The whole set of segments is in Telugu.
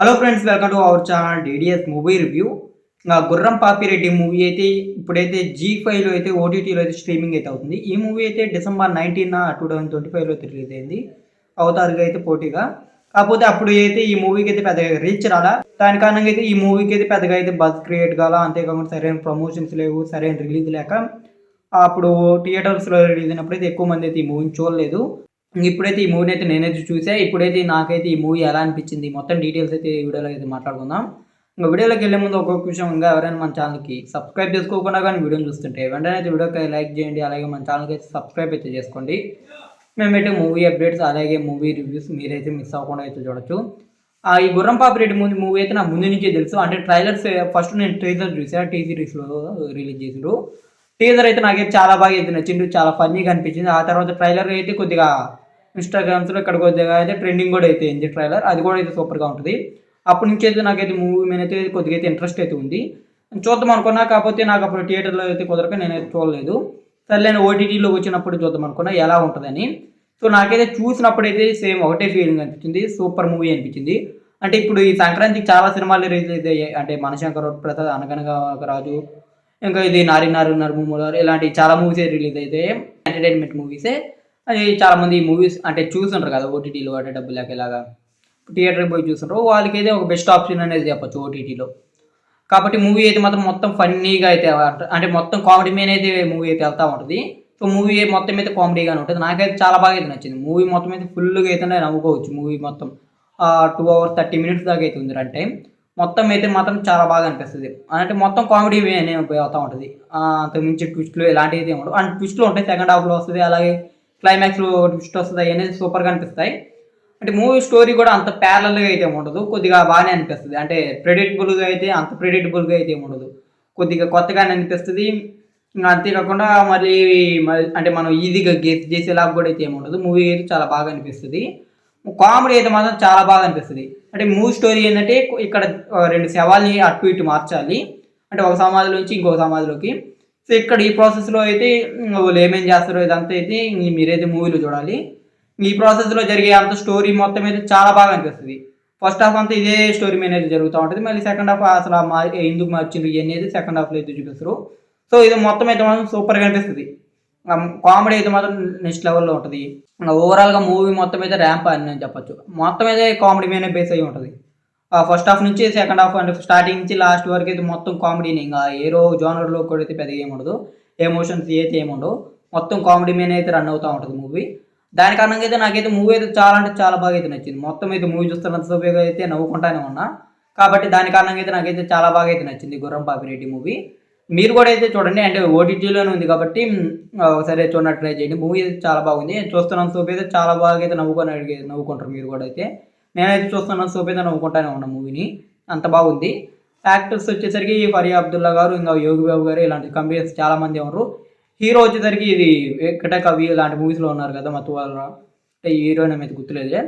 Hello friends, welcome to our channel DDS movie review. గుర్రం పాపిరెడ్డి మూవీ అయితే ఇప్పుడైతే జీ5లో అయితే ఓటీటీలో అయితే స్ట్రీమింగ్ అయితే అవుతుంది. ఈ మూవీ అయితే డిసెంబర్ 19 2025లో అయితే రిలీజ్ అయింది అవతార్గా అయితే పోటీగా. కాకపోతే అప్పుడు అయితే ఈ మూవీకి అయితే పెద్దగా రీచ్ రాలా. దాని కారణంగా అయితే ఈ మూవీకి అయితే పెద్దగా అయితే బజ్ క్రియేట్ కాలా. అంతేకాకుండా సరైన ప్రమోషన్స్ లేవు, సరైన రిలీజ్ లేక అప్పుడు థియేటర్స్లో రిలీజ్ అయినప్పుడు అయితే ఎక్కువ మంది అయితే ఈ మూవీని చూడలేదు. ఇప్పుడైతే ఈ మూవీని అయితే నేనైతే చూసా. ఇప్పుడైతే నాకైతే ఈ మూవీ ఎలా అనిపించింది మొత్తం డీటెయిల్స్ అయితే ఈ వీడియోలో అయితే మాట్లాడుకుందాం. ఇంకా వీడియోలోకి వెళ్ళే ముందు ఒక్కొక్క విషయం, ఇంకా ఎవరైనా మన ఛానల్కి సబ్స్క్రైబ్ చేసుకోకుండా కానీ వీడియోని చూస్తుంటే వెంటనే అయితే వీడియోకి లైక్ చేయండి. అలాగే మన ఛానల్కి అయితే సబ్స్క్రైబ్ అయితే చేసుకోండి. మేమైతే మూవీ అప్డేట్స్ అలాగే మూవీ రివ్యూస్ మీరైతే మిస్ అవ్వకుండా అయితే చూడొచ్చు. ఈ గుర్రం పాపిరెడ్డి మూవీ అయితే నాకు ముందు నుంచే తెలుసు. అంటే ట్రైలర్స్ ఫస్ట్ నేను ట్రైలర్ చూసా, టీ సిరీస్లో రిలీజ్ చేసిండ్రు. టీజర్ అయితే నాకైతే చాలా బాగా అయితే నచ్చింది, చాలా ఫన్నీగా అనిపించింది. ఆ తర్వాత ట్రైలర్ అయితే కొద్దిగా ఇన్స్టాగ్రామ్స్లో ఇక్కడ కొద్దిగా అయితే ట్రెండింగ్ కూడా అయితే అయింది ట్రైలర్. అది కూడా అయితే సూపర్గా ఉంటుంది. అప్పటి నుంచి అయితే నాకైతే మూవీ మీద అయితే కొద్దిగా అయితే ఇంట్రెస్ట్ అయితే ఉంది. చూద్దాం అనుకున్నా, కాకపోతే నాకు అప్పుడు థియేటర్లో అయితే కుదరక నేనైతే చూడలేదు. సర్లేని ఓటీటీలో వచ్చినప్పుడు చూద్దాం అనుకున్నా ఎలా ఉంటుందని. సో నాకైతే చూసినప్పుడైతే సేమ్ ఒకటే ఫీలింగ్ అనిపించింది, సూపర్ మూవీ అనిపించింది. అంటే ఇప్పుడు ఈ సంక్రాంతికి చాలా సినిమాలు రిలీజ్ అయితే అంటే మనశంకర్ ప్రసాద్, అనగనగా రాజు, ఇంకా ఇది నారి నారు నరుమూలర్, ఇలాంటి చాలా మూవీస్ రిలీజ్ అయితే ఎంటర్టైన్మెంట్ మూవీసే. అది చాలామంది ఈ మూవీస్ అంటే చూస్తుంటారు కదా ఓటీటీలో, అంటే డబ్బులు లేక ఇలాగా థియేటర్కి పోయి చూస్తుంటారు. వాళ్ళకైతే ఒక బెస్ట్ ఆప్షన్ అనేది చెప్పచ్చు ఓటీటీలో. కాబట్టి మూవీ అయితే మాత్రం మొత్తం ఫన్నీగా అయితే అంటే మొత్తం కామెడీ మీద అయితే మూవీ అయితే వెళ్తూ ఉంటుంది. సో మూవీ మొత్తం అయితే కామెడీగానే ఉంటుంది. నాకైతే చాలా బాగా అయితే నచ్చింది. మూవీ మొత్తం అయితే ఫుల్గా అయితే నవ్వుకోవచ్చు. మూవీ మొత్తం 2 hours 30 minutes దాకా అయితే ఉంది రన్ టైం. మొత్తం అయితే మాత్రం చాలా బాగా అనిపిస్తుంది. అంటే మొత్తం కామెడీ వేనే అవుతూ ఉంటుంది. అంతకుమించి ట్విస్ట్లు ఇలాంటివి అయితే ఉండవు. అండ్ ట్విస్ట్లు ఉంటాయి, సెకండ్ హాఫ్లో వస్తుంది. అలాగే క్లైమాక్స్లో ట్విస్ట్ వస్తుంది, అనేది సూపర్గా అనిపిస్తాయి. అంటే మూవీ స్టోరీ కూడా అంత ప్యారలల్గా అయితే ఉండదు, కొద్దిగా బాగానే అనిపిస్తుంది. అంటే ప్రెడిక్టబుల్గా అయితే అంత ప్రెడిక్టబుల్గా అయితే ఉండదు, కొద్దిగా కొత్తగానే అనిపిస్తుంది. ఇంకా అంతేకాకుండా మళ్ళీ అంటే మనం ఈజీగా గెస్ చేసేలాగా కూడా అయితే ఏమి ఉండదు. మూవీ అయితే చాలా బాగా అనిపిస్తుంది. కామెడీ అయితే మాత్రం చాలా బాగా అనిపిస్తుంది. అంటే మూవీ స్టోరీ ఏంటంటే ఇక్కడ 2 శవాల్ని అటు ఇటు మార్చాలి, అంటే ఒక సమాధిలో నుంచి ఇంకొక సమాధిలోకి. సో ఇక్కడ ఈ ప్రాసెస్లో అయితే వాళ్ళు ఏమేం చేస్తారో ఇదంతా అయితే మీరైతే మూవీలో చూడాలి. ఈ ప్రాసెస్లో జరిగే అంత స్టోరీ మొత్తం అయితే చాలా బాగా అనిపిస్తుంది. ఫస్ట్ హాఫ్ అంతా ఇదే స్టోరీ మీద అయితే జరుగుతూ ఉంటుంది. మళ్ళీ సెకండ్ హాఫ్ అసలు ఎందుకు మార్చింది ఇవన్నీ అయితే సెకండ్ హాఫ్లో అయితే చూపిస్తారు. సో ఇది మొత్తం అయితే మాత్రం సూపర్గా అనిపిస్తుంది. కామెడీ అయితే మాత్రం నెక్స్ట్ లెవెల్లో ఉంటుంది. ఓవరాల్గా మూవీ మొత్తం అయితే ర్యాంప్ అని నేను చెప్పొచ్చు. మొత్తం అయితే కామెడీ మీదనే బేస్ అయ్యి ఉంటుంది. ఫస్ట్ హాఫ్ నుంచి సెకండ్ హాఫ్, అంటే స్టార్టింగ్ నుంచి లాస్ట్ వరకు అయితే మొత్తం కామెడీని. ఇంకా ఏరో జోనర్లో కూడా అయితే పెద్దగా ఏముండదు, ఎమోషన్స్ అయితే ఏముండవు. మొత్తం కామెడీ మీద అయితే రన్ అవుతూ ఉంటుంది మూవీ. దాని కారణంగా అయితే నాకైతే మూవీ అయితే చాలా అంటే చాలా బాగా అయితే నచ్చింది. మొత్తం అయితే మూవీ చూస్తున్నంతసేపుగా అయితే నవ్వుకుంటానే ఉన్నా. కాబట్టి దాని కారణంగా అయితే నాకైతే చాలా బాగా అయితే నచ్చింది గుర్రం పాపిరెడ్డి మూవీ. మీరు కూడా అయితే చూడండి. అంటే ఓటీటీలోనే ఉంది కాబట్టి ఒకసారి చూడడానికి ట్రై చేయండి. మూవీ అయితే చాలా బాగుంది. చూస్తున్నంతసేపు అయితే చాలా బాగా అయితే నవ్వుకుంటారు మీరు కూడా అయితే. నేనైతే చూస్తున్నంతసేపు అయితే నవ్వుకుంటానే ఉన్నా మూవీని, అంత బాగుంది. యాక్టర్స్ వచ్చేసరికి ఫరియా అబ్దుల్లా గారు, ఇంకా యోగి బాబు గారు, ఇలాంటి కంపెనీస్ చాలా మంది ఉన్నారు. హీరో వచ్చేసరికి ఇది వెంకట కవి ఇలాంటి మూవీస్లో ఉన్నారు కదా, మత్తువాల అంటే హీరోయిన్ అయితే గుర్తులేదులే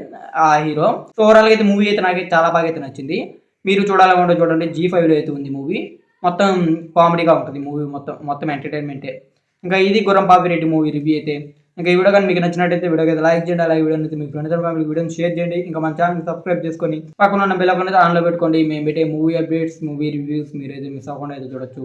ఆ హీరో. సో ఓవరాల్గా అయితే మూవీ అయితే నాకైతే చాలా బాగా అయితే నచ్చింది. మీరు చూడాలనుకుంటే చూడండి, జీ5లో అయితే ఉంది మూవీ. మొత్తం కామెడీగా ఉంటుంది మూవీ, మొత్తం ఎంటర్టైన్మెంటే. ఇంకా ఇది గుర్రం పాపిరెడ్డి మూవీ రివ్యూ అయితే. ఇంకా ఈ వీడియో కానీ మీకు నచ్చినట్టయితే వీడియోకి అయితే లైక్ చేయండి. అలాగే వీడియో అయితే మీ ఫ్రెండ్స్ అండ్ ఫ్యామిలీ వీడియోని షేర్ చేయండి. ఇంకా మన ఛానల్ని సబ్స్క్రైబ్ చేసుకొని పక్కన ఉన్న బెల్ ఐకాన్ అయితే ఆన్లో పెట్టుకోండి. మేము పెట్టే మూవీ అప్డేట్స్, మూవీ రివ్యూస్ మీరైతే మిస్ అవ్వకుండా అయితే చూడొచ్చు.